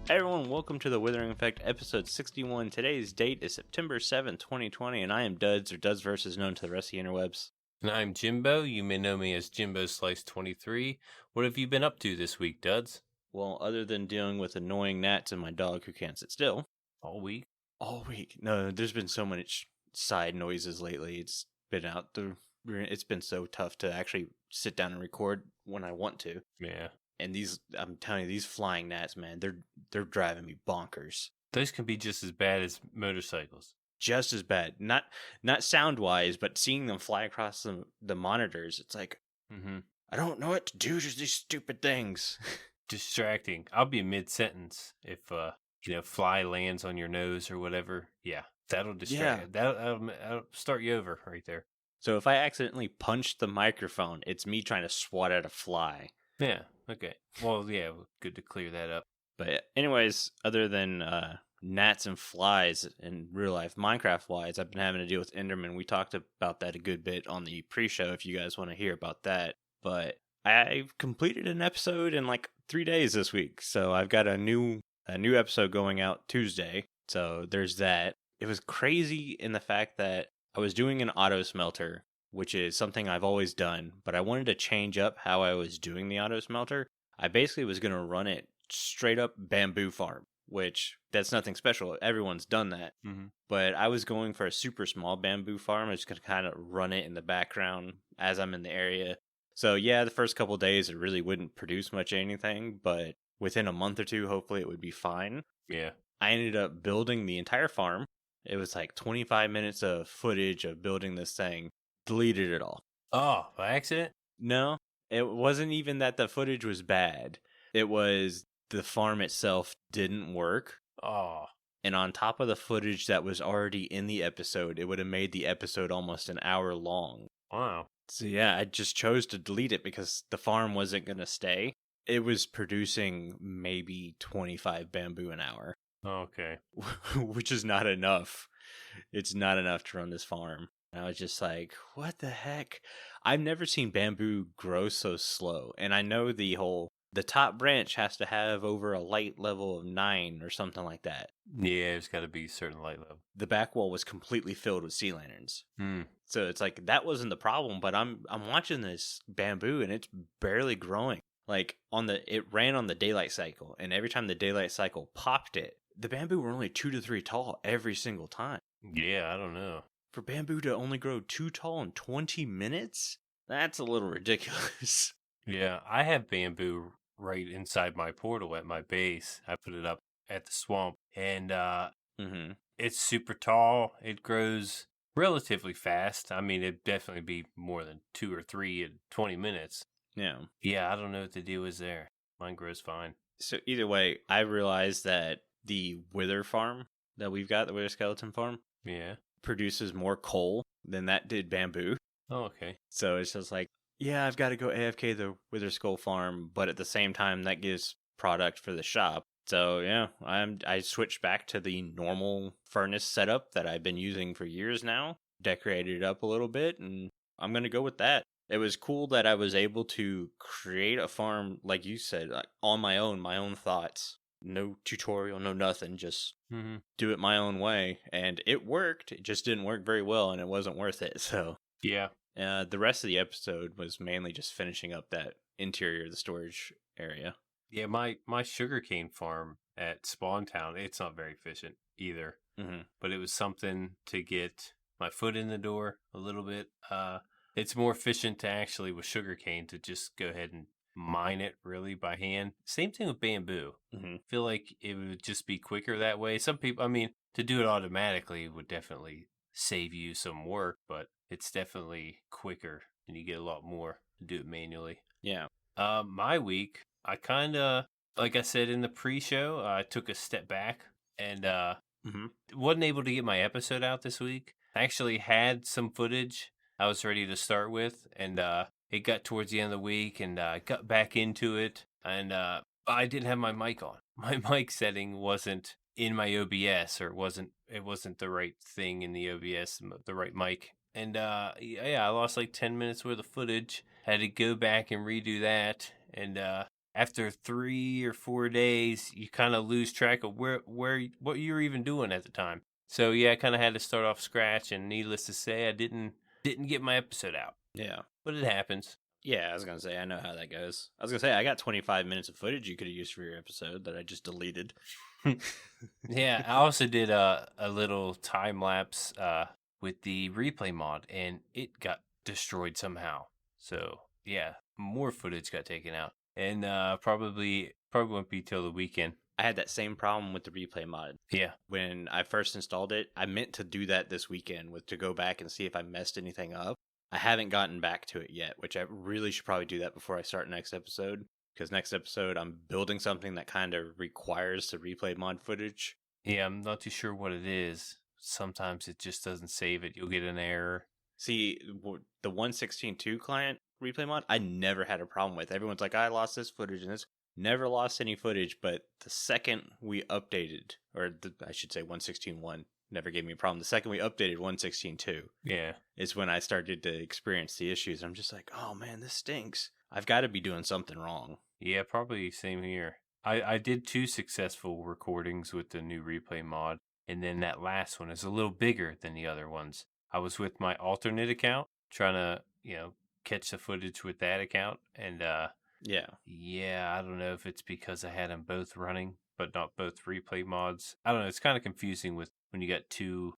Hey everyone, welcome to the Withering Effect episode 61. Today's date is September 7th, 2020, and I am Duds, or Duds Versus, known to the rest of the interwebs. And I'm Jimbo. You may know me as Jimbo Slice 23. What have you been up to this week, Duds? Well, other than dealing with annoying gnats and my dog who can't sit still. All week? All week. No, there's been so much side noises lately. It's been so tough to actually sit down and record when I want to. Yeah. And I'm telling you, these flying gnats, man, they're driving me bonkers. Those can be just as bad as motorcycles. Just as bad. Not sound wise, but seeing them fly across the monitors, it's like, I don't know what to do to these stupid things. Distracting. I'll be mid-sentence if, fly lands on your nose or whatever. Yeah, that'll distract. Yeah. That'll start you over right there. So if I accidentally punch the microphone, it's me trying to swat at a fly. Yeah, okay. Well, yeah, good to clear that up. But anyways, other than gnats and flies in real life, Minecraft-wise, I've been having to deal with Enderman. We talked about that a good bit on the pre-show if you guys want to hear about that. But I've completed an episode in like 3 days this week. So I've got a new episode going out Tuesday. So there's that. It was crazy in the fact that I was doing an auto smelter, which is something I've always done, but I wanted to change up how I was doing the auto smelter. I basically was going to run it straight up bamboo farm, which that's nothing special. Everyone's done that. Mm-hmm. But I was going for a super small bamboo farm. I was going to kind of run it in the background as I'm in the area. So yeah, the first couple days it really wouldn't produce much anything, but within a month or two, hopefully it would be fine. Yeah. I ended up building the entire farm. It was like 25 minutes of footage of building this thing. Deleted it all. Oh, by accident? No, it wasn't even that the footage was bad. It was the farm itself didn't work. Oh. And on top of the footage that was already in the episode, it would have made the episode almost an hour long. Wow. So yeah, I just chose to delete it because the farm wasn't going to stay. It was producing maybe 25 bamboo an hour. Okay. Which is not enough. It's not enough to run this farm. And I was just like, what the heck? I've never seen bamboo grow so slow. And I know the top branch has to have over a light level of 9 or something like that. Yeah, it's got to be a certain light level. The back wall was completely filled with sea lanterns. Hmm. So it's like, that wasn't the problem, but I'm watching this bamboo and it's barely growing. Like it ran on the daylight cycle, and every time the daylight cycle popped it, the bamboo were only 2 to 3 tall every single time. Yeah, I don't know. For bamboo to only grow 2 tall in 20 minutes? That's a little ridiculous. Yeah, I have bamboo right inside my portal at my base. I put it up at the swamp, and it's super tall. It grows relatively fast. I mean, it'd definitely be more than 2 or 3 in 20 minutes. Yeah. Yeah, I don't know what the deal is there. Mine grows fine. So either way, I realized that the wither farm that we've got, the wither skeleton farm, produces more coal than that did bamboo. Oh, okay. So it's just like, yeah, I've got to go AFK the wither skull farm, but at the same time, that gives product for the shop. So yeah, I switched back to the normal furnace setup that I've been using for years now, decorated it up a little bit, and I'm going to go with that. It was cool that I was able to create a farm, like you said, like, on my own thoughts. No tutorial, no nothing, just do it my own way. And it worked. It just didn't work very well, and it wasn't worth it. So yeah. The rest of the episode was mainly just finishing up that interior of the storage area. Yeah, my sugarcane farm at Spawn Town, it's not very efficient either. Mm-hmm. But it was something to get my foot in the door a little bit. It's more efficient to actually, with sugarcane, to just go ahead and mine it really by hand. Same thing with bamboo. I feel like it would just be quicker that way. Some people, I mean, to do it automatically would definitely save you some work, but it's definitely quicker and you get a lot more to do it manually. Yeah. My week, I kind of, like I said in the pre-show, I took a step back and wasn't able to get my episode out this week. I actually had some footage I was ready to start with, and it got towards the end of the week, and I got back into it, and I didn't have my mic on. My mic setting wasn't in my OBS, or it wasn't the right thing in the OBS, the right mic. And yeah, I lost like 10 minutes worth of footage. Had to go back and redo that, and after 3 or 4 days, you kind of lose track of what you were even doing at the time. So yeah, I kind of had to start off scratch, and needless to say, I didn't get my episode out. Yeah. But it happens. Yeah, I was going to say, I know how that goes. I was going to say, I got 25 minutes of footage you could have used for your episode that I just deleted. Yeah, I also did a little time lapse with the replay mod, and it got destroyed somehow. So yeah, more footage got taken out, and probably won't be till the weekend. I had that same problem with the replay mod. Yeah. When I first installed it, I meant to do that this weekend to go back and see if I messed anything up. I haven't gotten back to it yet, which I really should probably do that before I start next episode. Because next episode, I'm building something that kind of requires the replay mod footage. Yeah, I'm not too sure what it is. Sometimes it just doesn't save it. You'll get an error. See, the 1.16.2 client replay mod, I never had a problem with. Everyone's like, I lost this footage and this. Never lost any footage, but the second we updated, I should say 1.16.1, never gave me a problem. The second we updated 1.16.2, yeah, is when I started to experience the issues. I'm just like, oh man, this stinks. I've got to be doing something wrong. Yeah, probably same here. I did 2 successful recordings with the new replay mod, and then that last one is a little bigger than the other ones. I was with my alternate account, trying to, catch the footage with that account, and yeah, I don't know if it's because I had them both running, but not both replay mods. I don't know, it's kind of confusing with when you got 2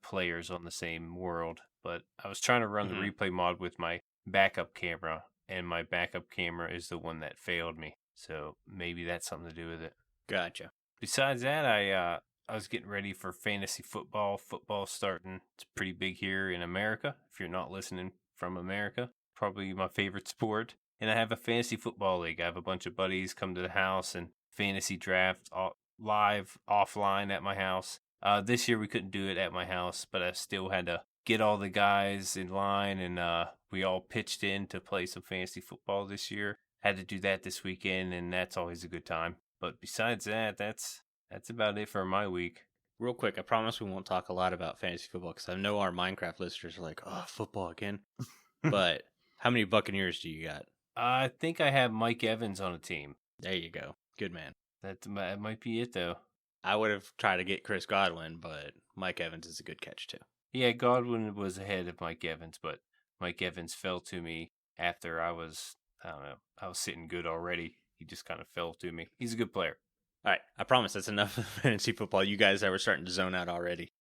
players on the same world, but I was trying to run the replay mod with my backup camera, and my backup camera is the one that failed me. So maybe that's something to do with it. Gotcha. Besides that, I was getting ready for fantasy football. Football's starting. It's pretty big here in America. If you're not listening from America, probably my favorite sport. And I have a fantasy football league. I have a bunch of buddies come to the house and fantasy draft live, offline at my house. This year we couldn't do it at my house, but I still had to get all the guys in line, and we all pitched in to play some fantasy football this year. Had to do that this weekend, and that's always a good time. But besides that, that's about it for my week. Real quick, I promise we won't talk a lot about fantasy football because I know our Minecraft listeners are like, oh, football again. But how many Buccaneers do you got? I think I have Mike Evans on a team. There you go. Good man. That might be it, though. I would have tried to get Chris Godwin, but Mike Evans is a good catch, too. Yeah, Godwin was ahead of Mike Evans, but Mike Evans fell to me after I was sitting good already. He just kind of fell to me. He's a good player. All right, I promise that's enough of fantasy football. You guys were starting to zone out already.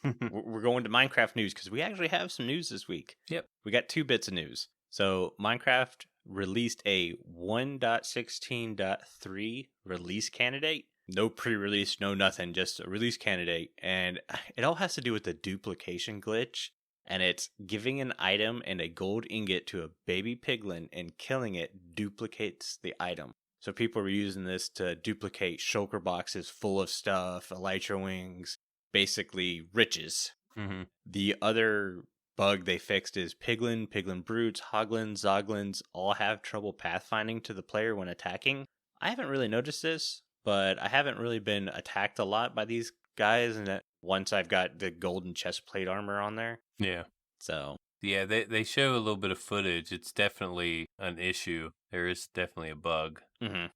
We're going to Minecraft news because we actually have some news this week. Yep. We got 2 bits of news. So Minecraft released a 1.16.3 release candidate. No pre-release, no nothing, just a release candidate. And it all has to do with the duplication glitch. And it's giving an item and a gold ingot to a baby piglin, and killing it duplicates the item. So people were using this to duplicate shulker boxes full of stuff, elytra wings, basically riches. Mm-hmm. The other bug they fixed is Piglin Brutes, Hoglins, Zoglins all have trouble pathfinding to the player when attacking. I haven't really noticed this, but I haven't really been attacked a lot by these guys, and once I've got the golden chest plate armor on there. Yeah. So yeah, they show a little bit of footage. It's definitely an issue. There is definitely a bug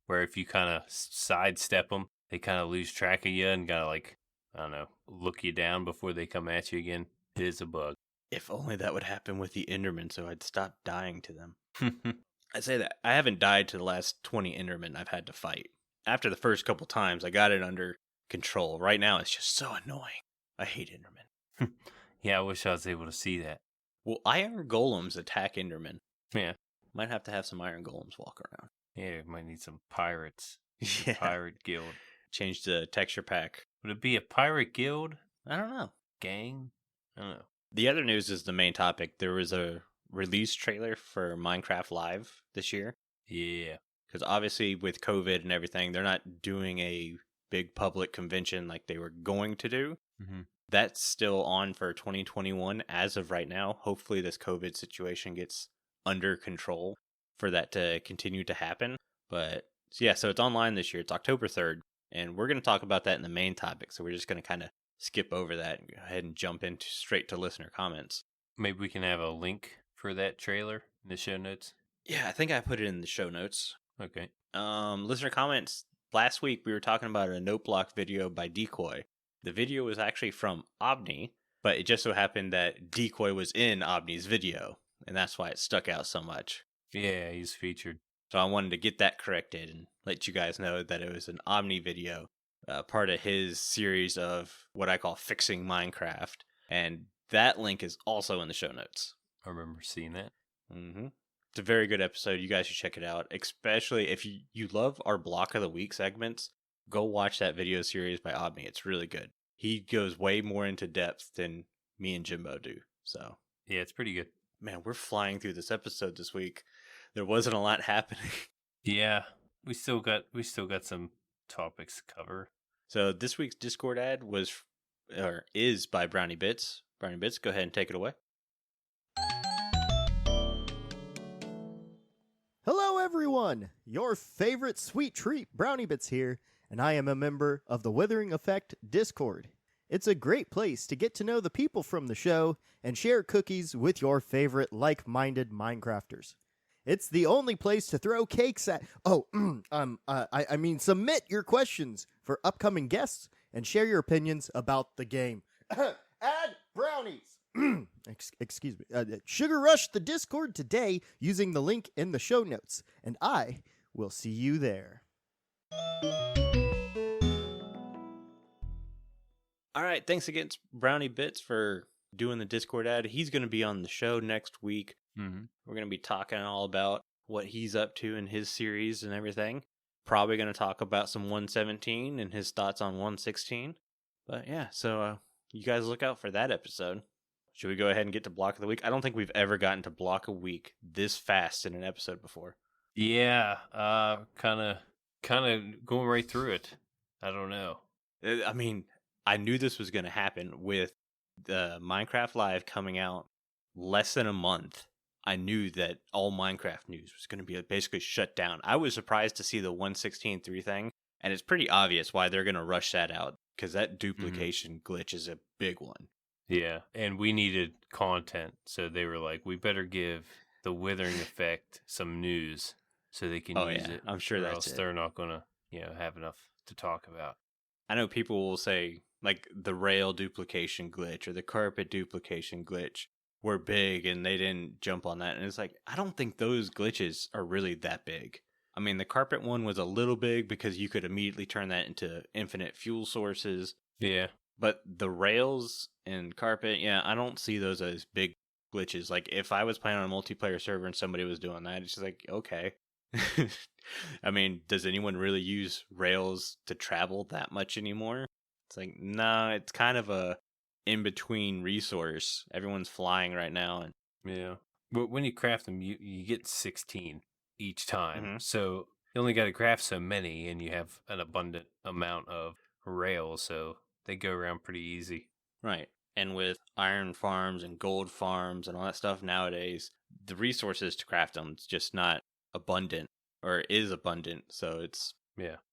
where if you kind of sidestep them, they kind of lose track of you and gotta, like, I don't know, look you down before they come at you again. It is a bug. If only that would happen with the Endermen, so I'd stop dying to them. I say that I haven't died to the last 20 Endermen I've had to fight. After the first couple times, I got it under control. Right now, it's just so annoying. I hate Endermen. Yeah, I wish I was able to see that. Well, iron golems attack Endermen. Yeah. Might have to have some iron golems walk around. Yeah, might need some pirates. Yeah. Pirate guild. Change the texture pack. Would it be a pirate guild? I don't know. Gang? I don't know. The other news is the main topic. There was a release trailer for Minecraft Live this year. Yeah. Because obviously with COVID and everything, they're not doing a big public convention like they were going to do. Mm-hmm. That's still on for 2021 as of right now. Hopefully this COVID situation gets under control for that to continue to happen. But yeah, so it's online this year. It's October 3rd. And we're going to talk about that in the main topic. So we're just going to kind of skip over that and go ahead and jump into straight to listener comments. Maybe we can have a link for that trailer in the show notes. Yeah, I think I put it in the show notes. Okay. Listener comments. Last week we were talking about a note block video by Decoy. The video was actually from Omni, but it just so happened that Decoy was in Omni's video, and that's why it stuck out so much. Yeah, he's featured. So I wanted to get that corrected and let you guys know that it was an Omni video, part of his series of what I call Fixing Minecraft. And that link is also in the show notes. I remember seeing that. Mm-hmm. It's a very good episode. You guys should check it out, especially if you love our Block of the Week segments. Go watch that video series by Omni. It's really good. He goes way more into depth than me and Jimbo do. So yeah, it's pretty good. Man, we're flying through this episode this week. There wasn't a lot happening. Yeah, we still got some topics to cover. So this week's Discord ad is by Brownie Bits. Brownie Bits, go ahead and take it away. Hello everyone! Your favorite sweet treat, Brownie Bits here, and I am a member of the Withering Effect Discord. It's a great place to get to know the people from the show and share cookies with your favorite like-minded Minecrafters. It's the only place to throw cakes at... submit your questions for upcoming guests and share your opinions about the game. Add brownies! Excuse me. Sugar Rush the Discord today using the link in the show notes, and I will see you there. All right, thanks again, Brownie Bits, for doing the Discord ad. He's going to be on the show next week. Mm-hmm. We're going to be talking all about what he's up to in his series and everything. Probably going to talk about some 117 and his thoughts on 116. But yeah, so you guys look out for that episode. Should we go ahead and get to Block of the Week? I don't think we've ever gotten to Block of Week this fast in an episode before. Yeah, kind of going right through it. I don't know. I mean, I knew this was going to happen with the Minecraft Live coming out less than a month. I knew that all Minecraft news was going to be basically shut down. I was surprised to see the 116.3 thing, and it's pretty obvious why they're going to rush that out, because that duplication glitch is a big one. Yeah, and we needed content, so they were like, we better give the Withering Effect some news so they can use it. I'm sure that's it. They're not going to, have enough to talk about. I know people will say, like, the rail duplication glitch or the carpet duplication glitch were big and they didn't jump on that. And it's like, I don't think those glitches are really that big. I mean, the carpet one was a little big because you could immediately turn that into infinite fuel sources. Yeah. But the rails and carpet, I don't see those as big glitches. Like, if I was playing on a multiplayer server and somebody was doing that, it's just like, okay. I mean, does anyone really use rails to travel that much anymore? It's like, no, it's kind of a in-between resource. Everyone's flying right now. And yeah. But when you craft them, you get 16 each time. Mm-hmm. So you only got to craft so many, and you have an abundant amount of rails, so they go around pretty easy. Right. And with iron farms and gold farms and all that stuff nowadays, the resources to craft them is just not abundant, or is abundant. So it's...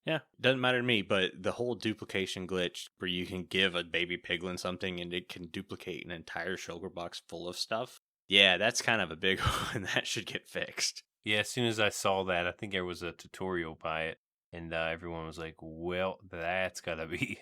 Yeah, doesn't matter to me, but the whole duplication glitch where you can give a baby piglin something and it can duplicate an entire sugar box full of stuff. Yeah, that's kind of a big one. That should get fixed. Yeah, as soon as I saw that, I think there was a tutorial by it, and everyone was like, well, that's gotta be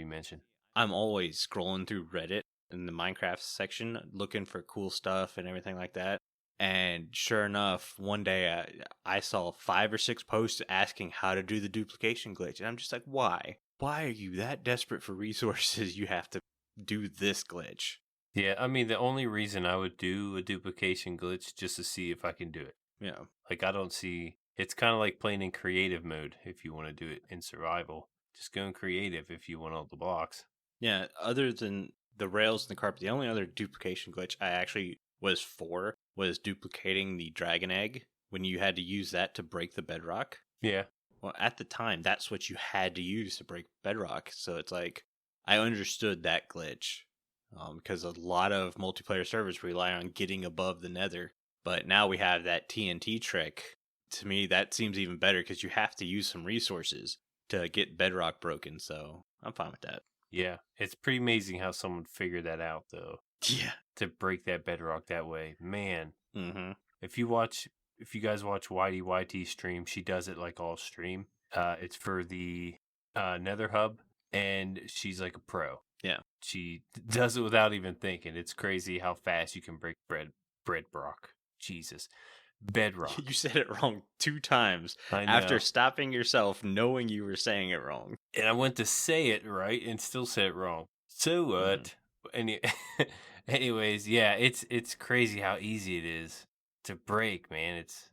mentioned. I'm always scrolling through Reddit in the Minecraft section looking for cool stuff and everything like that. And sure enough, one day I saw 5 or 6 posts asking how to do the duplication glitch. And I'm just like, why? Why are you that desperate for resources you have to do this glitch? Yeah, I mean, the only reason I would do a duplication glitch just to see if I can do it. Yeah. Like, I don't see... It's kind of like playing in creative mode if you want to do it in survival. Just go in creative if you want all the blocks. Yeah, other than the rails and the carpet, the only other duplication glitch I actually was duplicating the dragon egg when you had to use that to break the bedrock. Yeah. Well, at the time, that's what you had to use to break bedrock. So it's like, I understood that glitch because a lot of multiplayer servers rely on getting above the nether. But now we have that TNT trick. To me, that seems even better because you have to use some resources to get bedrock broken. So I'm fine with that. Yeah. It's pretty amazing how someone figured that out, though. Yeah. To break that bedrock that way. Man. Mm-hmm. If you watch if you guys watch YT stream, she does it like all stream. It's for the Nether Hub, and she's like a pro. Yeah. She does it without even thinking. It's crazy how fast you can break Bedrock. Jesus. Bedrock. You said it wrong 2 times I know. after stopping yourself, knowing you were saying it wrong. And I went to say it right and still said it wrong. So what? Anyways, yeah, it's crazy how easy it is to break, man. It's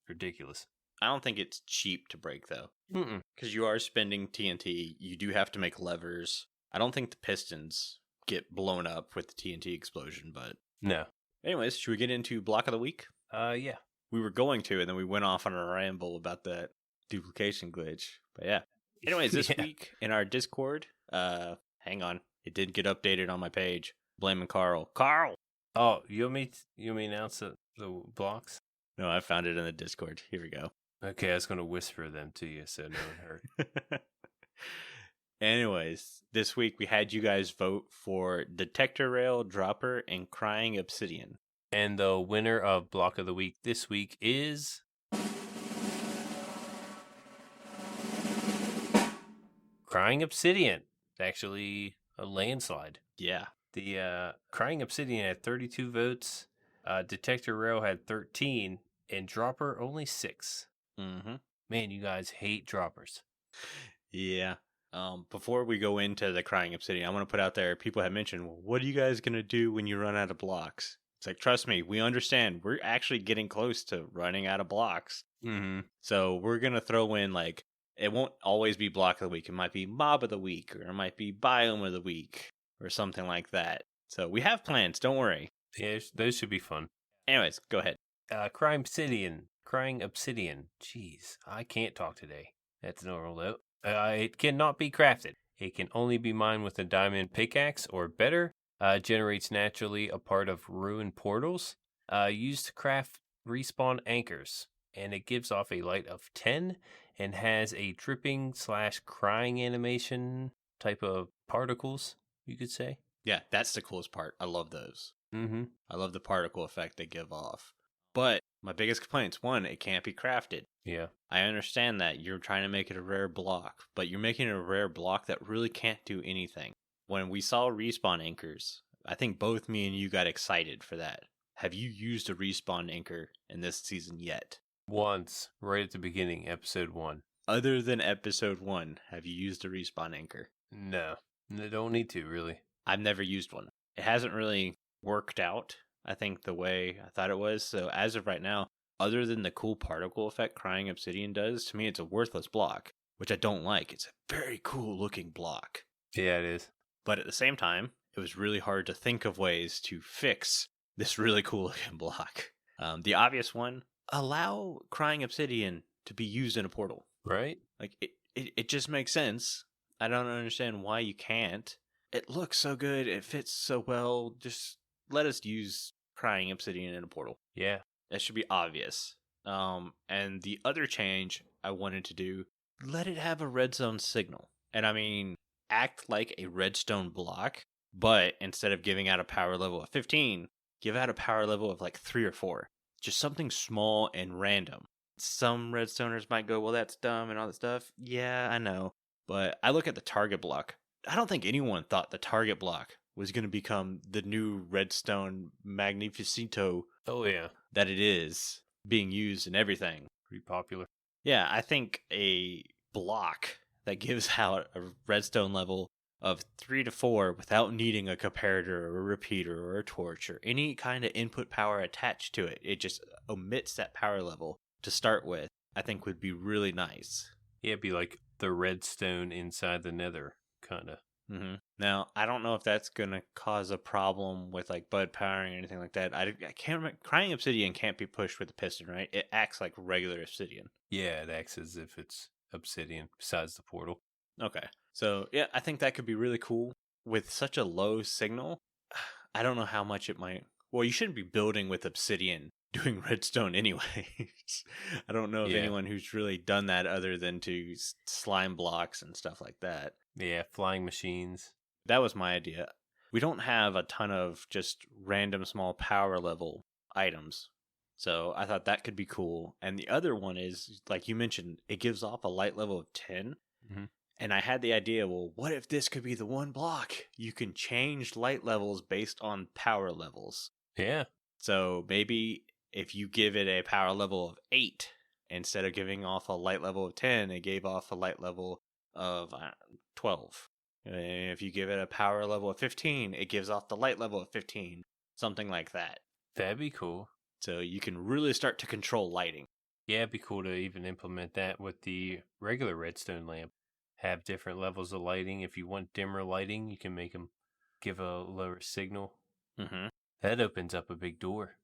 ridiculous. I don't think it's cheap to break, though. Because you are spending TNT. You do have to make levers. I don't think the pistons get blown up with the TNT explosion, but... No. Anyways, should we get into Block of the Week? Yeah. We were going to, and then we went off on a ramble about that duplication glitch. But yeah. Anyways, this week in our Discord, hang on. It did get updated on my page. Blaming Carl. Carl! Oh, you want me to announce the blocks? No, I found it in the Discord. Here we go. Okay, I was going to whisper them to you so no one heard. Anyways, this week we had you guys vote for Detector Rail, Dropper, and Crying Obsidian. And the winner of Block of the Week this week is... Crying Obsidian. It's actually a landslide. Yeah. The Crying Obsidian had 32 votes. Detector Rail had 13. And Dropper only 6. Mm-hmm. Man, you guys hate droppers. Yeah. Before we go into the Crying Obsidian, I want to put out there, people have mentioned, well, what are you guys going to do when you run out of blocks? It's like, trust me, we understand. We're actually getting close to running out of blocks. Mm-hmm. So we're going to throw in, like, it won't always be Block of the Week. It might be Mob of the Week, or it might be Biome of the Week, or something like that. So we have plans. Don't worry. Yeah, those should be fun. Anyways, go ahead. Crying Obsidian. Jeez, I can't talk today. That's normal, though. It cannot be crafted. It can only be mined with a diamond pickaxe or better. Generates naturally a part of ruined portals. Used to craft respawn anchors. And it gives off a light of 10 and has a dripping/crying animation type of particles, you could say. Yeah, that's the coolest part. I love those. Mm-hmm. I love the particle effect they give off. But my biggest complaint's, one, it can't be crafted. Yeah. I understand that you're trying to make it a rare block, but you're making it a rare block that really can't do anything. When we saw respawn anchors, I think both me and you got excited for that. Have you used a respawn anchor in this season yet? Once, right at the beginning, episode 1. Other than episode 1, have you used a respawn anchor? No. I don't need to, really. I've never used one. It hasn't really worked out, I think, the way I thought it was. So as of right now, other than the cool particle effect Crying Obsidian does, to me it's a worthless block, which I don't like. It's a very cool looking block. Yeah, it is. But at the same time, it was really hard to think of ways to fix this really cool looking block. The obvious one, allow Crying Obsidian to be used in a portal. Right? Like, it just makes sense. I don't understand why you can't. It looks so good. It fits so well. Just let us use Crying Obsidian in a portal. Yeah. That should be obvious. And the other change I wanted to do, let it have a redstone signal. And I mean, act like a redstone block, but instead of giving out a power level of 15, give out a power level of like 3 or 4. Just something small and random. Some redstoners might go, well, that's dumb and all that stuff. Yeah, I know. But I look at the target block. I don't think anyone thought the target block was going to become the new redstone magnificento. Oh, yeah. That it is, being used in everything. Pretty popular. Yeah, I think a block that gives out a redstone level of 3 to 4 without needing a comparator or a repeater or a torch or any kind of input power attached to it, it just omits that power level to start with, I think would be really nice. Yeah, it'd be like the redstone inside the nether, kind of. Mm-hmm. Now, I don't know if that's going to cause a problem with like bud powering or anything like that. I can't remember. Crying Obsidian can't be pushed with a piston, right? It acts like regular obsidian. Yeah, it acts as if it's obsidian besides the portal. Okay. So, yeah, I think that could be really cool. With such a low signal, I don't know how much it might... Well, you shouldn't be building with obsidian doing redstone anyways. I don't know of anyone who's really done that other than to slime blocks and stuff like that. Yeah, flying machines. That was my idea. We don't have a ton of just random small power level items. So I thought that could be cool. And the other one is, like you mentioned, it gives off a light level of 10. Mm-hmm. And I had the idea, well, what if this could be the one block? You can change light levels based on power levels. Yeah. So maybe if you give it a power level of 8, instead of giving off a light level of 10, it gave off a light level of 12. And if you give it a power level of 15, it gives off the light level of 15. Something like that. That'd be cool. So you can really start to control lighting. Yeah, it'd be cool to even implement that with the regular redstone lamp. Have different levels of lighting. If you want dimmer lighting, you can make them give a lower signal. Mm-hmm. That opens up a big door.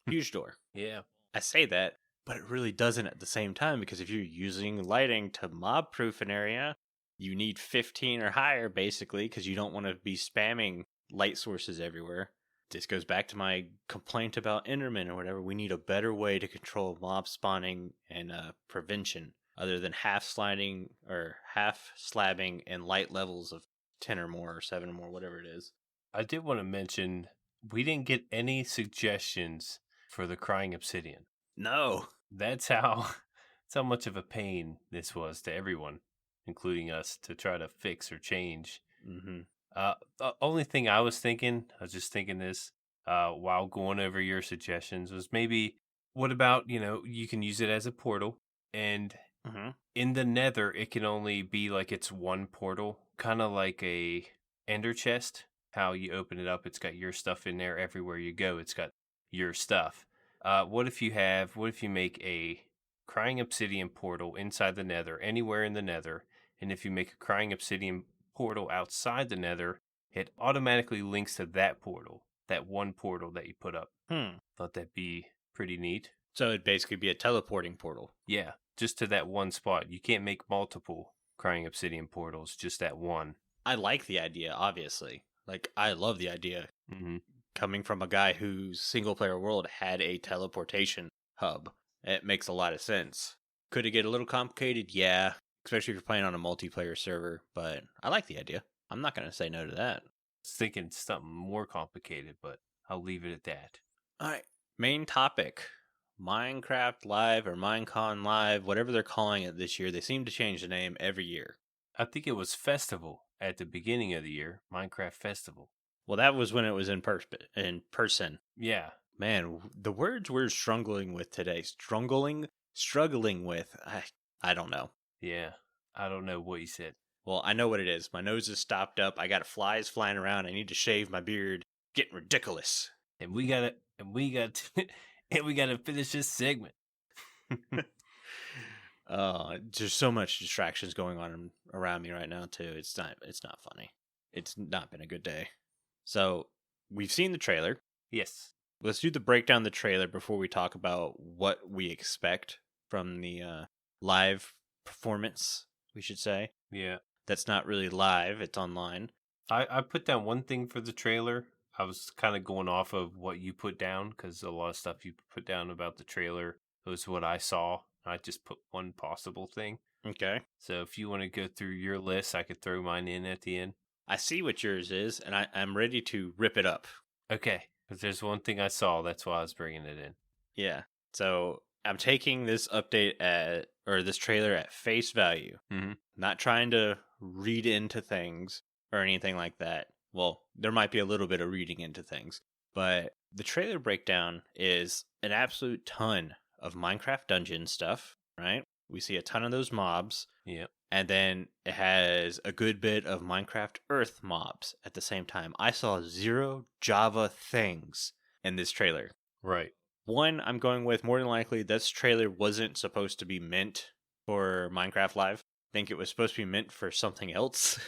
Huge door. Yeah. I say that, but it really doesn't at the same time, because if you're using lighting to mob-proof an area, you need 15 or higher, basically, because you don't want to be spamming light sources everywhere. This goes back to my complaint about Enderman or whatever. We need a better way to control mob spawning and prevention, other than half slabbing in light levels of 10 or more or 7 or more, whatever it is. I did want to mention we didn't get any suggestions for the crying obsidian. No. That's how much of a pain this was to everyone, including us, to try to fix or change. Mm-hmm. The only thing I was just thinking this while going over your suggestions, was maybe, what about, you can use it as a portal, and in the nether, it can only be like it's one portal, kind of like a ender chest. How you open it up, it's got your stuff in there. Everywhere you go, it's got your stuff. What if you make a crying obsidian portal inside the nether, anywhere in the nether, and if you make a crying obsidian portal outside the nether, it automatically links to that portal, that one portal that you put up. Thought that'd be pretty neat. So it'd basically be a teleporting portal. Yeah, just to that one spot. You can't make multiple crying obsidian portals, just that one. I like the idea, obviously. Like, I love the idea. Mm-hmm. Coming from a guy whose single-player world had a teleportation hub, it makes a lot of sense. Could it get a little complicated? Yeah, especially if you're playing on a multiplayer server, but I like the idea. I'm not going to say no to that. I was thinking something more complicated, but I'll leave it at that. All right, main topic. Minecraft Live or Minecon Live, whatever they're calling it this year. They seem to change the name every year. I think it was Festival at the beginning of the year, Minecraft Festival. Well, that was when it was in person. Yeah. Man, the words we're struggling with today. Struggling with. I don't know. Yeah. I don't know what you said. Well, I know what it is. My nose is stopped up. I got flies flying around. I need to shave my beard. Getting ridiculous. And we got to finish this segment. There's so much distractions going on around me right now too. It's not funny. It's not been a good day. So, we've seen the trailer. Yes. Let's do the breakdown of the trailer before we talk about what we expect from the live performance, we should say. Yeah. That's not really live, it's online. I put down one thing for the trailer. I was kind of going off of what you put down, because a lot of stuff you put down about the trailer was what I saw. I just put one possible thing. Okay. So if you want to go through your list, I could throw mine in at the end. I see what yours is, and I'm ready to rip it up. Okay. Because there's one thing I saw, that's why I was bringing it in. Yeah. So I'm taking this this trailer at face value. Mm-hmm. Not trying to read into things or anything like that. Well, there might be a little bit of reading into things, but the trailer breakdown is an absolute ton of Minecraft dungeon stuff, right? We see a ton of those mobs. Yep. And then it has a good bit of Minecraft Earth mobs at the same time. I saw 0 Java things in this trailer. Right. One, I'm going with more than likely this trailer wasn't supposed to be meant for Minecraft Live. I think it was supposed to be meant for something else.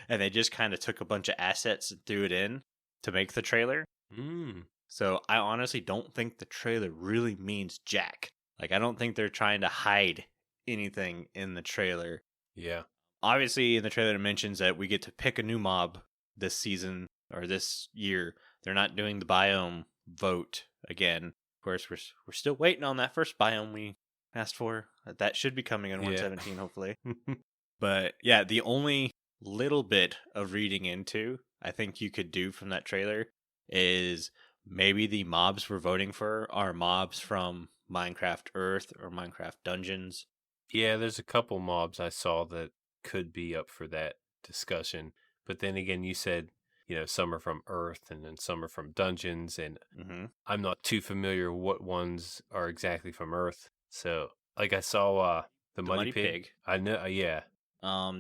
And they just kind of took a bunch of assets and threw it in to make the trailer. So I honestly don't think the trailer really means jack. Like, I don't think they're trying to hide anything in the trailer. Yeah. Obviously, in the trailer it mentions that we get to pick a new mob this season or this year. They're not doing the biome vote again. Of course, we're still waiting on that first biome we asked for. That should be coming in 117, hopefully. But yeah, the only little bit of reading into I think you could do from that trailer is maybe the mobs we're voting for are mobs from Minecraft Earth or Minecraft Dungeons. Yeah, there's a couple mobs I saw that could be up for that discussion. But then again, you said, some are from Earth and then some are from Dungeons, and I'm not too familiar what ones are exactly from Earth. So, like I saw the Muddy Pig. I know, yeah.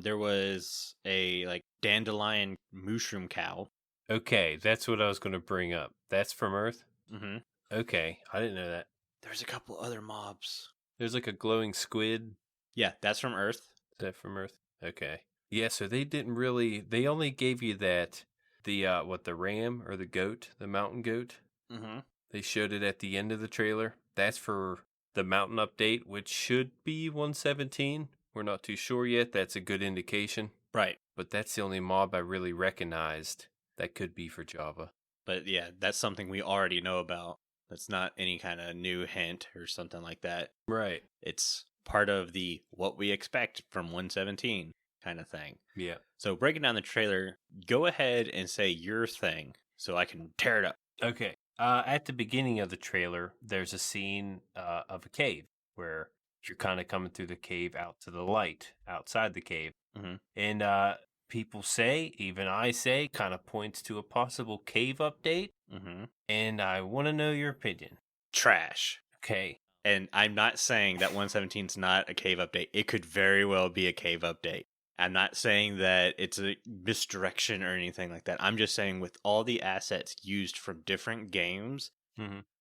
There was a like dandelion mushroom cow. Okay, that's what I was going to bring up. That's from Earth? Mm-hmm. Okay, I didn't know that. There's a couple other mobs. There's like a glowing squid. Yeah, that's from Earth. Is that from Earth? Okay. Yeah, so they didn't really, they only gave you that, the ram or the goat, the mountain goat. Mm-hmm. They showed it at the end of the trailer. That's for the mountain update, which should be 117. We're not too sure yet. That's a good indication. Right. But that's the only mob I really recognized that could be for Java. But yeah, that's something we already know about. That's not any kind of new hint or something like that. Right. It's part of the what we expect from 117 kind of thing. Yeah. So breaking down the trailer, go ahead and say your thing so I can tear it up. Okay. At the beginning of the trailer, there's a scene of a cave where you're kind of coming through the cave out to the light outside the cave. Mm-hmm. And people say, even I say, kind of points to a possible cave update. Mm-hmm. And I want to know your opinion. Trash. Okay. And I'm not saying that 117 is not a cave update. It could very well be a cave update. I'm not saying that it's a misdirection or anything like that. I'm just saying with all the assets used from different games,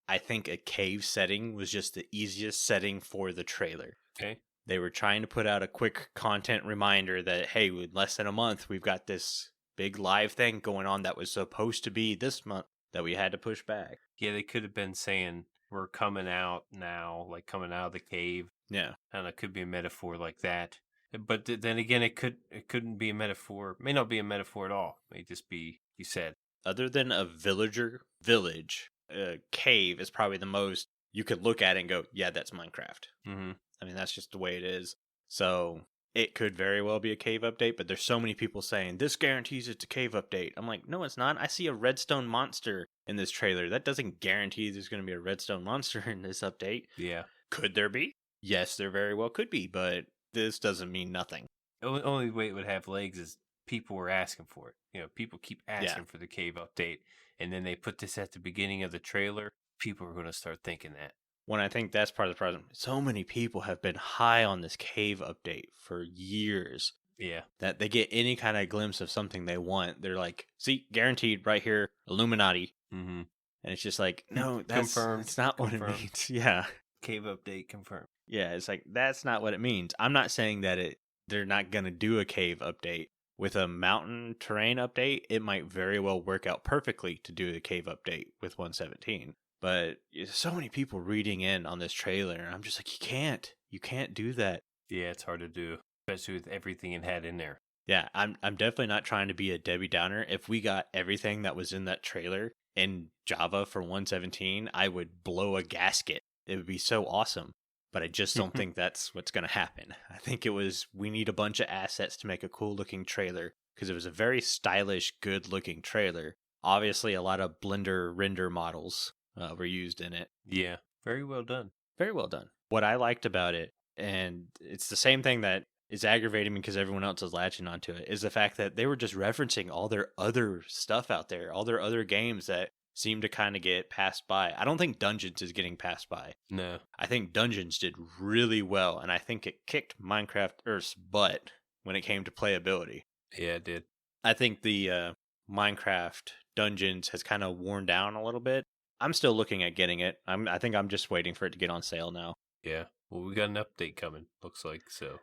I think a cave setting was just the easiest setting for the trailer. Okay. They were trying to put out a quick content reminder that, hey, with less than a month, we've got this big live thing going on that was supposed to be this month that we had to push back. Yeah, they could have been saying, we're coming out now, like coming out of the cave. Yeah. And it could be a metaphor like that. But then again, it couldn't be a metaphor. It may not be a metaphor at all. It may just be, you said. Other than a village, a cave is probably the most you could look at it and go, yeah, that's Minecraft. Mm-hmm. I mean, that's just the way it is. So it could very well be a cave update, but there's so many people saying, this guarantees it's a cave update. I'm like, no, it's not. I see a redstone monster in this trailer. That doesn't guarantee there's going to be a redstone monster in this update. Yeah. Could there be? Yes, there very well could be, but this doesn't mean nothing. The only way it would have legs is people were asking for it. People keep asking for the cave update, and then they put this at the beginning of the trailer. People are going to start thinking that. When I think that's part of the problem. So many people have been high on this cave update for years. Yeah. That they get any kind of glimpse of something they want. They're like, see, guaranteed right here, Illuminati. Mm-hmm. And it's just like, no, that's confirmed. It's not what it means. Yeah. Cave update confirmed. Yeah, it's like, that's not what it means. I'm not saying that they're not going to do a cave update. With a mountain terrain update, it might very well work out perfectly to do a cave update with 117. But so many people reading in on this trailer, and I'm just like, you can't do that. Yeah, it's hard to do, especially with everything it had in there. Yeah, I'm definitely not trying to be a Debbie Downer. If we got everything that was in that trailer in Java for 117, I would blow a gasket. It would be so awesome. But I just don't think that's what's going to happen. I think we need a bunch of assets to make a cool looking trailer, because it was a very stylish, good looking trailer. Obviously, a lot of Blender render models were used in it. Yeah, very well done. Very well done. What I liked about it, and it's the same thing that is aggravating me because everyone else is latching onto it, is the fact that they were just referencing all their other stuff out there, all their other games that seem to kind of get passed by. I don't think Dungeons is getting passed by. No. I think Dungeons did really well, and I think it kicked Minecraft Earth's butt when it came to playability. Yeah, it did. I think the Minecraft Dungeons has kind of worn down a little bit. I'm still looking at getting it. I think I'm just waiting for it to get on sale now. Yeah. Well, we got an update coming, looks like, so.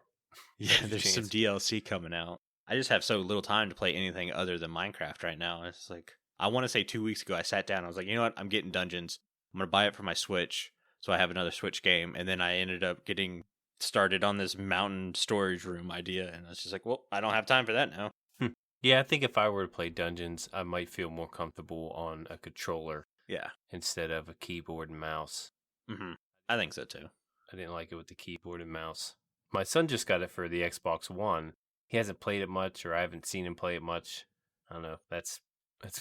Yeah, there's some DLC coming out. I just have so little time to play anything other than Minecraft right now. It's like, I want to say 2 weeks ago, I sat down. I was like, you know what? I'm getting Dungeons. I'm going to buy it for my Switch, so I have another Switch game. And then I ended up getting started on this mountain storage room idea. And I was just like, well, I don't have time for that now. Yeah, I think if I were to play Dungeons, I might feel more comfortable on a controller. Yeah. Instead of a keyboard and mouse. Mm-hmm. I think so, too. I didn't like it with the keyboard and mouse. My son just got it for the Xbox One. He hasn't played it much, or I haven't seen him play it much. I don't know. That's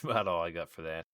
about all I got for that.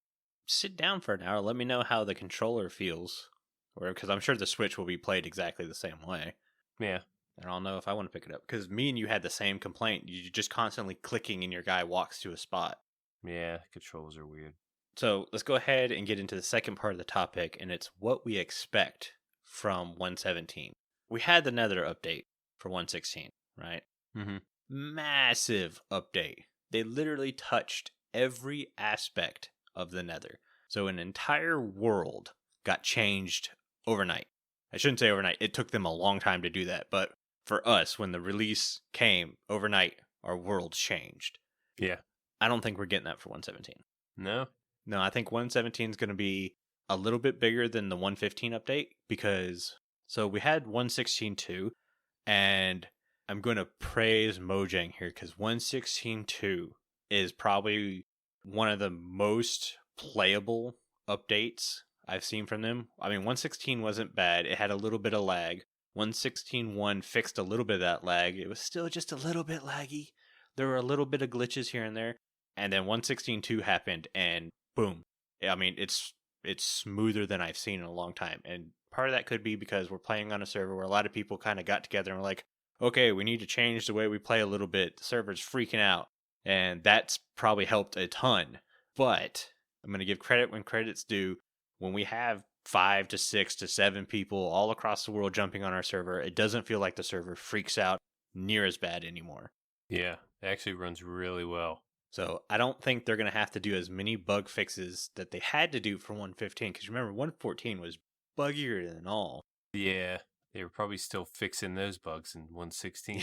sit down for an hour. Let me know how the controller feels. Or because I'm sure the Switch will be played exactly the same way. Yeah. I don't know if I want to pick it up. Because me and you had the same complaint. You're just constantly clicking and your guy walks to a spot. Yeah, controls are weird. So let's go ahead and get into the second part of the topic, and it's what we expect from 117. We had the Nether update for 116, right? Mm-hmm. Massive update. They literally touched every aspect of the Nether. So an entire world got changed overnight. I shouldn't say overnight. It took them a long time to do that. But for us, when the release came overnight, our world changed. Yeah. I don't think we're getting that for 117. No? No, I think 117 is going to be a little bit bigger than the 115 update because, so we had 116.2, and I'm going to praise Mojang here because 116.2 is probably one of the most playable updates I've seen from them. I mean, 116 wasn't bad. It had a little bit of lag. 116.1 fixed a little bit of that lag. It was still just a little bit laggy. There were a little bit of glitches here and there. And then 116.2 happened, and boom. I mean, it's smoother than I've seen in a long time. And part of that could be because we're playing on a server where a lot of people kind of got together and were like, okay, we need to change the way we play a little bit. The server's freaking out. And that's probably helped a ton. But I'm going to give credit when credit's due. When we have 5 to 6 to 7 people all across the world jumping on our server, it doesn't feel like the server freaks out near as bad anymore. Yeah, it actually runs really well. So I don't think they're going to have to do as many bug fixes that they had to do for 115. Because remember, 114 was buggier than all. Yeah, they were probably still fixing those bugs in 116.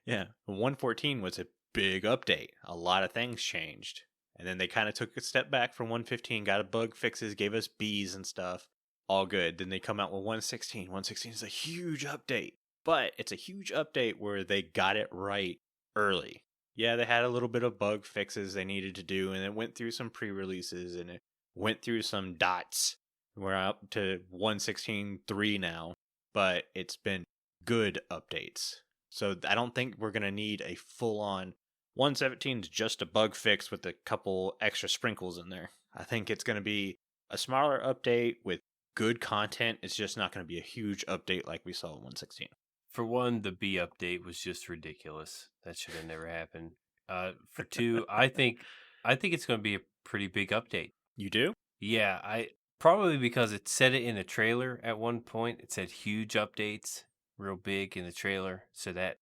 Yeah, 114 was a big update. A lot of things changed. And then they kind of took a step back from 115, got a bug fixes, gave us bees and stuff. All good. Then they come out with 116. 116 is a huge update. But it's a huge update where they got it right early. Yeah, they had a little bit of bug fixes they needed to do, and it went through some pre-releases, and it went through some dots. We're up to 116.3 now, but it's been good updates. So I don't think we're going to need a full-on 117 is just a bug fix with a couple extra sprinkles in there. I think it's going to be a smaller update with good content. It's just not going to be a huge update like we saw in 116. For one, the B update was just ridiculous. That should have never happened. For two, I think it's going to be a pretty big update. You do? Yeah, I probably because it said it in a trailer at one point. It said huge updates, real big in the trailer. So that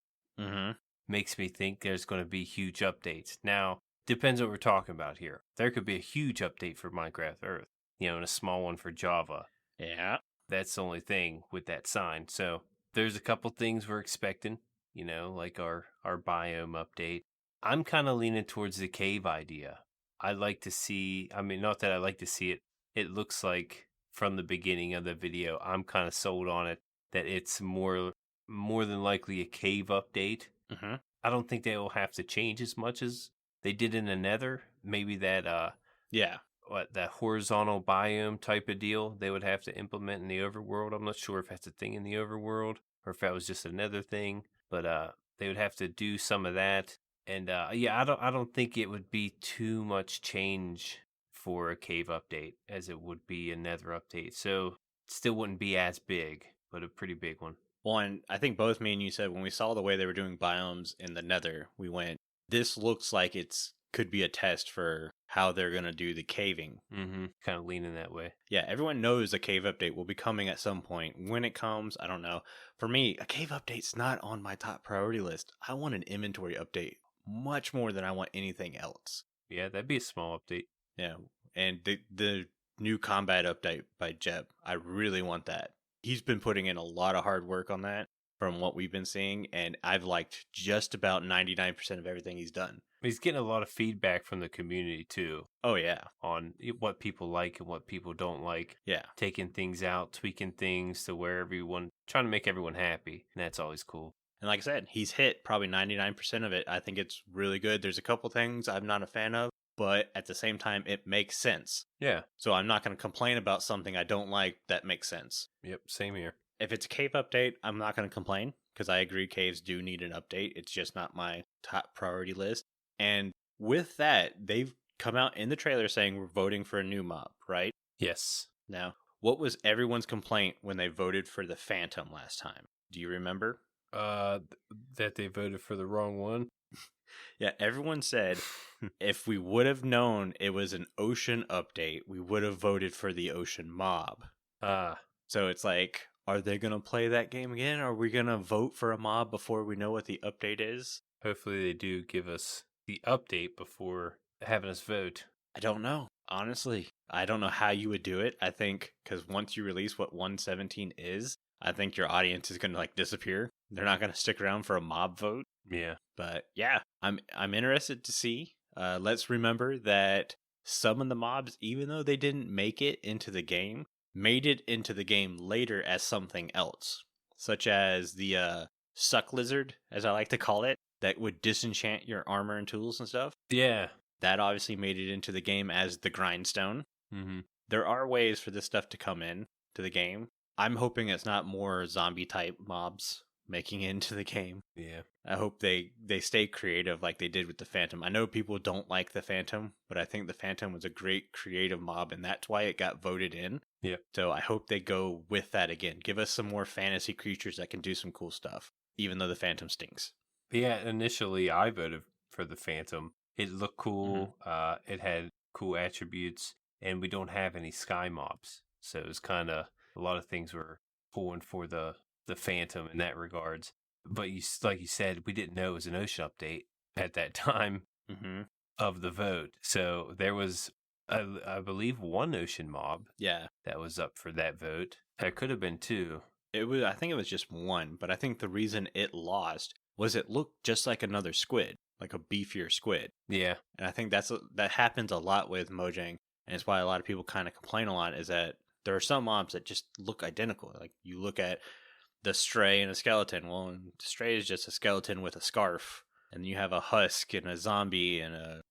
makes me think there's going to be huge updates. Now, depends what we're talking about here. There could be a huge update for Minecraft Earth, and a small one for Java. Yeah. That's the only thing with that sign. So there's a couple things we're expecting, like our biome update. I'm kind of leaning towards the cave idea. I'd like to see, not that I like to see it. It looks like from the beginning of the video, I'm kind of sold on it, that it's more than likely a cave update. Mm-hmm. I don't think they will have to change as much as they did in the Nether. Maybe that, that horizontal biome type of deal they would have to implement in the overworld. I'm not sure if that's a thing in the overworld or if that was just another thing, but they would have to do some of that. And I don't think it would be too much change for a cave update as it would be a Nether update. So it still wouldn't be as big, but a pretty big one. Well, and I think both me and you said when we saw the way they were doing biomes in the Nether, we went, this looks like it's could be a test for how they're going to do the caving. Mm-hmm. Kind of leaning that way. Yeah, everyone knows a cave update will be coming at some point. When it comes, I don't know. For me, a cave update's not on my top priority list. I want an inventory update much more than I want anything else. Yeah, that'd be a small update. Yeah, and the new combat update by Jeb, I really want that. He's been putting in a lot of hard work on that from what we've been seeing, and I've liked just about 99% of everything he's done. He's getting a lot of feedback from the community, too. Oh, yeah. On what people like and what people don't like. Yeah. Taking things out, tweaking things to where trying to make everyone happy. And that's always cool. And like I said, he's hit probably 99% of it. I think it's really good. There's a couple things I'm not a fan of, but at the same time, it makes sense. Yeah. So I'm not going to complain about something I don't like that makes sense. Yep, same here. If it's a cave update, I'm not going to complain because I agree caves do need an update. It's just not my top priority list. And with that, they've come out in the trailer saying we're voting for a new mob, right? Yes. Now, what was everyone's complaint when they voted for the Phantom last time? Do you remember? That they voted for the wrong one. Yeah, everyone said if we would have known it was an ocean update, we would have voted for the ocean mob. So it's like, are they going to play that game again? Are we going to vote for a mob before we know what the update is? Hopefully they do give us the update before having us vote. I don't know. Honestly, I don't know how you would do it. I think because once you release what 117 is, I think your audience is going to like disappear. They're not going to stick around for a mob vote. Yeah. But yeah, I'm interested to see. Let's remember that some of the mobs, even though they didn't make it into the game, made it into the game later as something else, such as the suck lizard, as I like to call it, that would disenchant your armor and tools and stuff. Yeah. That obviously made it into the game as the grindstone. Mm-hmm. There are ways for this stuff to come in to the game. I'm hoping it's not more zombie type mobs making it into the game. Yeah. I hope they stay creative like they did with the Phantom. I know people don't like the Phantom, but I think the Phantom was a great creative mob, and that's why it got voted in. Yeah. So I hope they go with that again. Give us some more fantasy creatures that can do some cool stuff, even though the Phantom stinks. Yeah, initially I voted for the Phantom. It looked cool. Mm-hmm. It had cool attributes, and we don't have any sky mobs. So it was kind of a lot of things were pulling for the Phantom in that regards. But like you said, we didn't know it was an ocean update at that time of the vote. So there was, I believe, one ocean mob. Yeah, that was up for that vote. There could have been two. I think it was just one, but I think the reason it lost was it looked just like another squid, like a beefier squid. Yeah, and I think that happens a lot with Mojang, and it's why a lot of people kind of complain a lot. Is that there are some mobs that just look identical. Like you look at the Stray and a skeleton. Well, Stray is just a skeleton with a scarf, and you have a husk and a zombie and a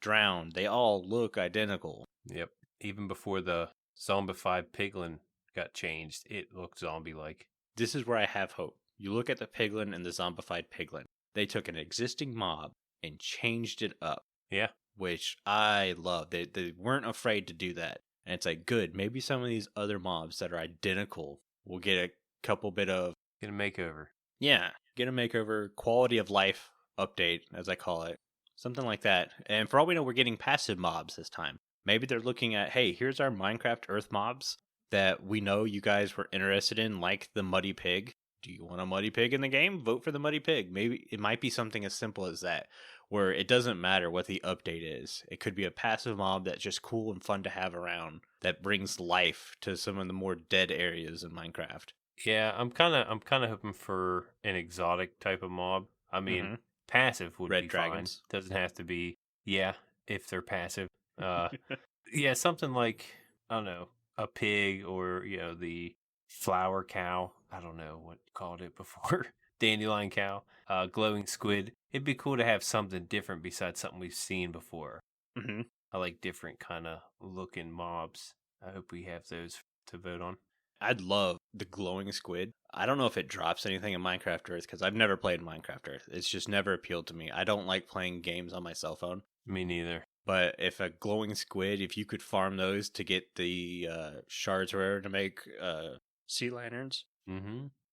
drowned. They all look identical. Yep. Even before the zombified Piglin got changed, it looked zombie-like. This is where I have hope. You look at the Piglin and the zombified Piglin. They took an existing mob and changed it up. Yeah. Which I love. They weren't afraid to do that. And it's like, good. Maybe some of these other mobs that are identical will get a couple bit of... Get a makeover. Yeah. Get a makeover. Quality of life update, as I call it. Something like that. And for all we know, we're getting passive mobs this time. Maybe they're looking at, hey, here's our Minecraft Earth mobs that we know you guys were interested in, like the Muddy Pig. Do you want a Muddy Pig in the game? Vote for the Muddy Pig. Maybe it might be something as simple as that, where it doesn't matter what the update is. It could be a passive mob that's just cool and fun to have around, that brings life to some of the more dead areas in Minecraft. Yeah, I'm kind of hoping for an exotic type of mob. I mean, passive would Red be dragons. Fine. Doesn't have to be. Yeah, if they're passive. Yeah, something like, I don't know, a pig, or the flower cow. I don't know what you called it before. Dandelion cow, glowing squid. It'd be cool to have something different besides something we've seen before. I like different kind of looking mobs. I hope we have those to vote on. I'd love the glowing squid. I don't know if it drops anything in Minecraft Earth, because I've never played Minecraft Earth. It's just never appealed to me. I don't like playing games on my cell phone. Me neither. But if a glowing squid, if you could farm those to get the shards or whatever to make sea lanterns,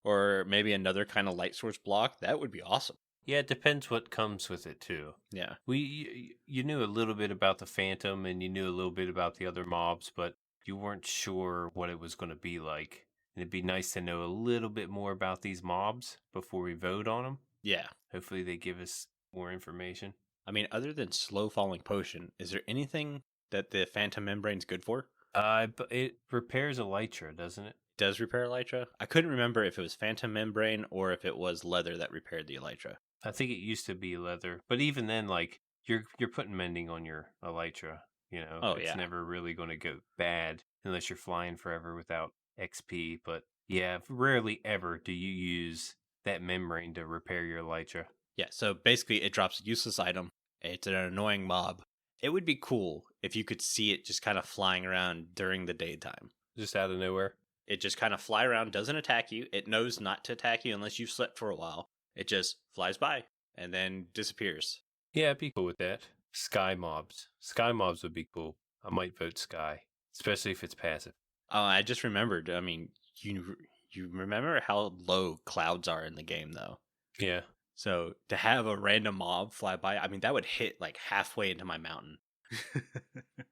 or maybe another kind of light source block, that would be awesome. Yeah, it depends what comes with it too. Yeah, you knew a little bit about the Phantom, and you knew a little bit about the other mobs, but you weren't sure what it was going to be like. And it'd be nice to know a little bit more about these mobs before we vote on them. Yeah. Hopefully they give us more information. I mean, other than slow falling potion, is there anything that the Phantom Membrane's good for? It repairs elytra, doesn't it? It does repair elytra? I couldn't remember if it was Phantom Membrane or if it was leather that repaired the elytra. I think it used to be leather, but even then, like, you're putting mending on your elytra. It's never really going to go bad unless you're flying forever without XP. But yeah, rarely ever do you use that membrane to repair your elytra. Yeah, so basically it drops a useless item. It's an annoying mob. It would be cool if you could see it just kind of flying around during the daytime. Just out of nowhere? It just kind of fly around, doesn't attack you. It knows not to attack you unless you've slept for a while. It just flies by and then disappears. Yeah, I'd be cool with that. Sky mobs. Sky mobs would be cool. I might vote Sky, especially if it's passive. Oh, I just remembered. I mean, you remember how low clouds are in the game, though. Yeah. So to have a random mob fly by, I mean, that would hit like halfway into my mountain.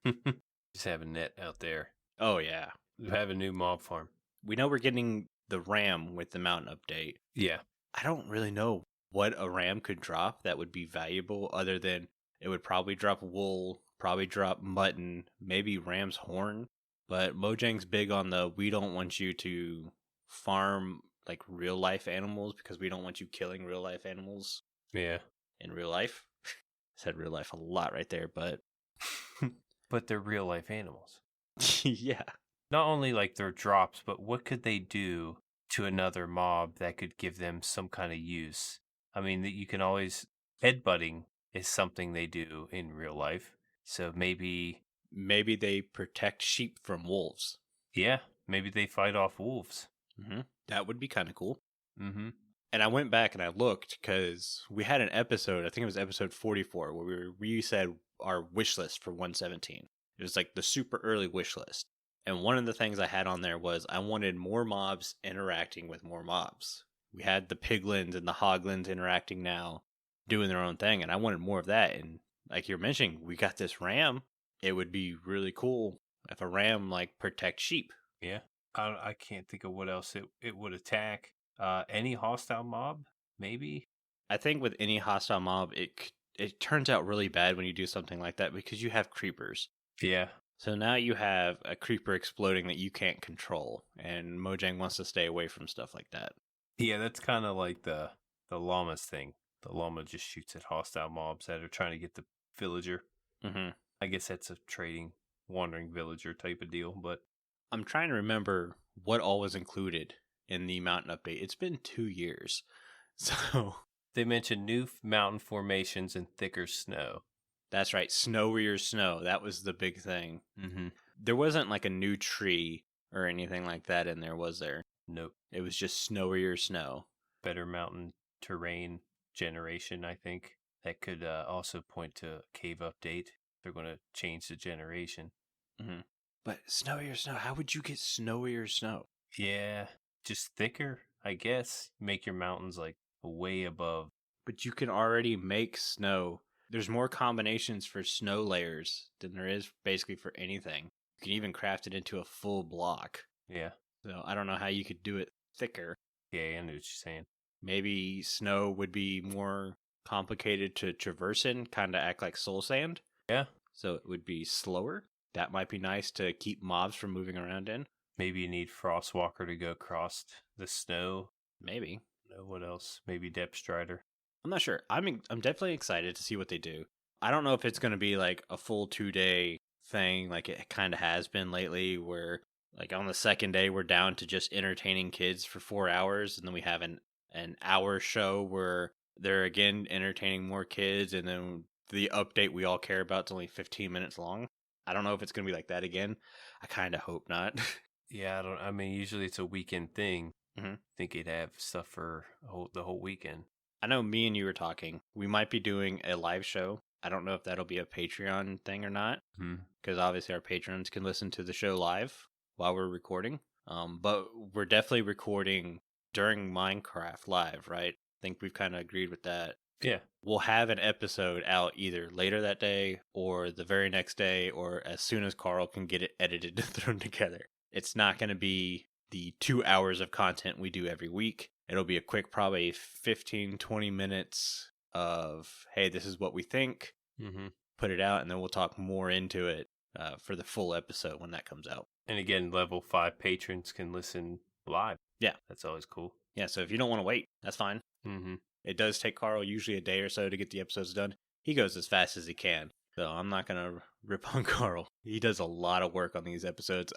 Just have a net out there. Oh yeah, Have a new mob farm. we know we're getting the ram with the mountain update. Yeah. I don't really know what a ram could drop that would be valuable, other than it would probably drop wool, probably drop mutton, maybe ram's horn. But Mojang's big on the we don't want you to farm like real life animals because we don't want you killing real life animals Yeah. in real life. Said real life a lot right there, but But they're real life animals. yeah. Not only like their drops, but what could they do to another mob that could give them some kind of use? I mean, that you can always headbutting is something they do in real life. So maybe They protect sheep from wolves. yeah, maybe they fight off wolves. That would be kind of cool. Mm-hmm. And I went back and I looked because we had an episode, I think it was episode 44, where we said our wish list for 117. It was like the super early wish list. And one of the things I had on there was I wanted more mobs interacting with more mobs. We had the Piglins and the Hoglins interacting now, doing their own thing, and I wanted more of that. And like you're mentioning, we got this ram. It would be really cool if a ram like protect sheep. Yeah. I can't think of what else it would attack. Any hostile mob, maybe? I think with any hostile mob, it turns out really bad when you do something like that because you have creepers. Yeah. So now you have a creeper exploding that you can't control, and Mojang wants to stay away from stuff like that. Yeah, that's kind of like the llamas thing. The llama just shoots at hostile mobs that are trying to get the villager. Mm-hmm. I guess that's a trading, wandering villager type of deal, but I'm trying to remember what all was included in the mountain update. It's been 2 years. So they mentioned new mountain formations and thicker snow. That's right, snowier snow. That was the big thing. Mm-hmm. There wasn't like a new tree or anything like that in there, was there? Nope. It was just snowier snow. Better mountain terrain generation, I think. That could also point to a cave update. They're going to change the generation. Mm-hmm. But snowier snow, how would you get snowier snow? Yeah, just thicker, I guess. Make your mountains like way above. But you can already make snow. There's more combinations for snow layers than there is basically for anything. You can even craft it into a full block. Yeah. So I don't know how you could do it thicker. Yeah, I know what you're saying. Maybe snow would be more complicated to traverse in, kind of act like soul sand. Yeah. So it would be slower. That might be nice to keep mobs from moving around in. Maybe you need Frostwalker to go across the snow. Maybe. What else? Maybe Depth Strider. I'm not sure. I'm definitely excited to see what they do. I don't know if it's going to be like a full 2-day thing like it kind of has been lately, where like on the second day we're down to just entertaining kids for 4 hours, and then we have an hour show where they're again entertaining more kids, and then the update we all care about is only 15 minutes long. I don't know if it's going to be like that again. I kind of hope not. Yeah, I mean, usually it's a weekend thing. Mm-hmm. I think you'd have stuff for the whole weekend. I know me and you were talking. We might be doing a live show. I don't know if that'll be a Patreon thing or not, because obviously our patrons can listen to the show live while we're recording. But we're definitely recording during Minecraft live, right? I think we've kind of agreed with that. Yeah. We'll have an episode out either later that day or the very next day, or as soon as Carl can get it edited and thrown together. It's not going to be the 2 hours of content we do every week. It'll be a quick, probably 15, 20 minutes of, hey, this is what we think. Put it out, and then we'll talk more into it for the full episode when that comes out. And again, level 5 patrons can listen live. Yeah. That's always cool. Yeah, so if you don't want to wait, that's fine. Mm-hmm. It does take Carl usually a day or so to get the episodes done. He goes as fast as he can. So I'm not going to rip on Carl. He does a lot of work on these episodes.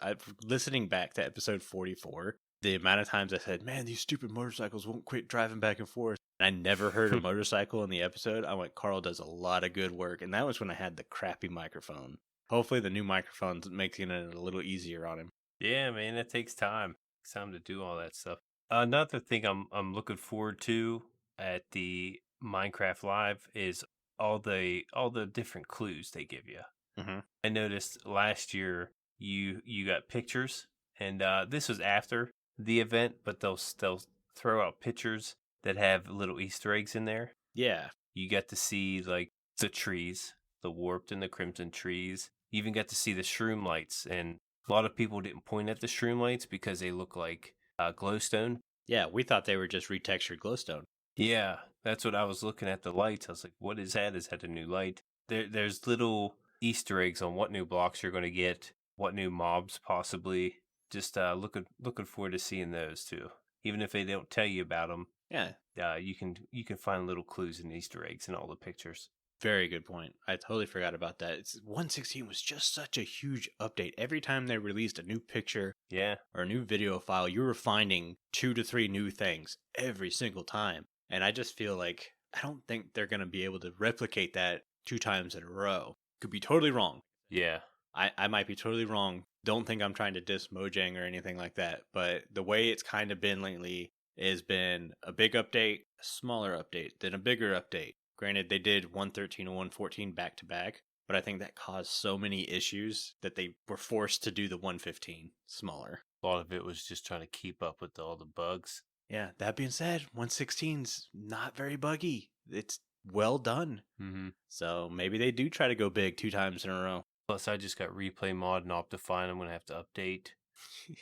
Listening back to episode 44, the amount of times I said, man, these stupid motorcycles won't quit driving back and forth. And I never heard a motorcycle in the episode. I went, Carl does a lot of good work. And that was when I had the crappy microphone. Hopefully the new microphone's making it a little easier on him. Yeah, man, it takes time. It's time to do all that stuff. Another thing I'm looking forward to at the Minecraft Live is all the different clues they give you. Mm-hmm. I noticed last year you got pictures, and this was after the event, but they'll throw out pictures that have little Easter eggs in there. Yeah. You got to see like the trees, the warped and the crimson trees. You even got to see the shroom lights, and a lot of people didn't point at the shroom lights because they look like glowstone. Yeah, we thought they were just retextured glowstone. Yeah, that's what I was looking at, the lights. I was like, what is that? Is that a new light? There's little Easter eggs on what new blocks you're going to get, what new mobs possibly. Just looking forward to seeing those too. Even if they don't tell you about them, Yeah. you can find little clues and Easter eggs in all the pictures. Very good point. I totally forgot about that. 116 was just such a huge update. Every time they released a new picture or a new video file, you were finding 2 to 3 new things every single time. And I just feel like I don't think they're going to be able to replicate that 2 times in a row. Could be totally wrong. Yeah. I might be totally wrong. Don't think I'm trying to diss Mojang or anything like that. But the way it's kind of been lately has been a big update, a smaller update, then a bigger update. Granted, they did 113 and 114 back to back, but I think that caused so many issues that they were forced to do the 115 smaller. A lot of it was just trying to keep up with all the bugs. Yeah, that being said, 116's not very buggy. It's well done. Mm-hmm. So maybe they do try to go big 2 times in a row. Plus, I just got replay mod and Optifine. I'm going to have to update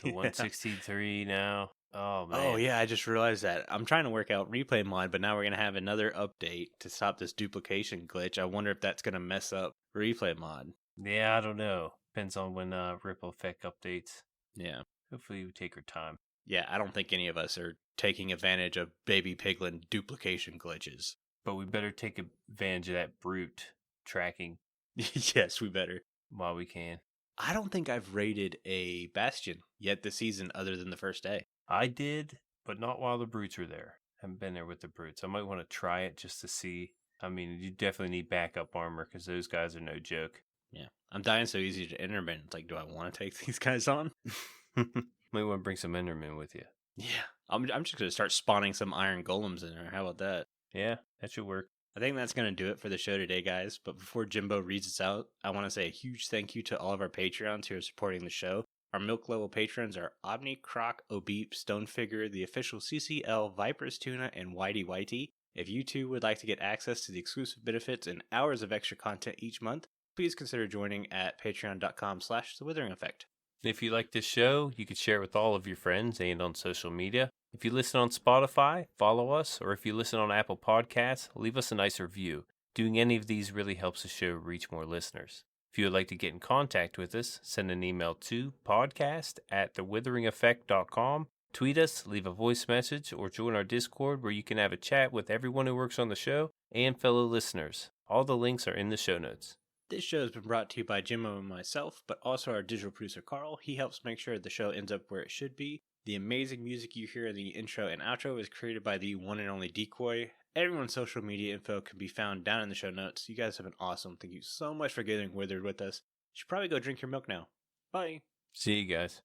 to 163 now. Oh, man. Oh, yeah, I just realized that. I'm trying to work out replay mod, but now we're going to have another update to stop this duplication glitch. I wonder if that's going to mess up replay mod. Yeah, I don't know. Depends on when Ripple Effect updates. Yeah. Hopefully we take our time. Yeah, I don't think any of us are taking advantage of Baby Piglin duplication glitches. But we better take advantage of that brute tracking. Yes, we better. While we can. I don't think I've raided a Bastion yet this season other than the first day. I did, but not while the brutes were there. I haven't been there with the brutes. I might want to try it just to see. I mean, you definitely need backup armor because those guys are no joke. Yeah. I'm dying so easy to Enderman. It's like, do I want to take these guys on? Might want to bring some Endermen with you. Yeah. I'm just going to start spawning some iron golems in there. How about that? Yeah, that should work. I think that's going to do it for the show today, guys. But before Jimbo reads us out, I want to say a huge thank you to all of our Patreons who are supporting the show. Our milk level patrons are Omni, Croc, Obeep, Stonefigure, the official CCL, Vipers Tuna, and Whitey Whitey. If you too would like to get access to the exclusive benefits and hours of extra content each month, please consider joining at patreon.com/The Withering Effect. If you like this show, you can share it with all of your friends and on social media. If you listen on Spotify, follow us, or if you listen on Apple Podcasts, leave us a nice review. Doing any of these really helps the show reach more listeners. If you would like to get in contact with us, send an email to podcast@thewitheringeffect.com, tweet us, leave a voice message, or join our Discord where you can have a chat with everyone who works on the show and fellow listeners. All the links are in the show notes. This show has been brought to you by Jimbo and myself, but also our digital producer Carl. He helps make sure the show ends up where it should be. The amazing music you hear in the intro and outro is created by the one and only Decoy. Everyone's social media info can be found down in the show notes. You guys have been awesome. Thank you so much for getting withered with us. You should probably go drink your milk now. Bye. See you guys.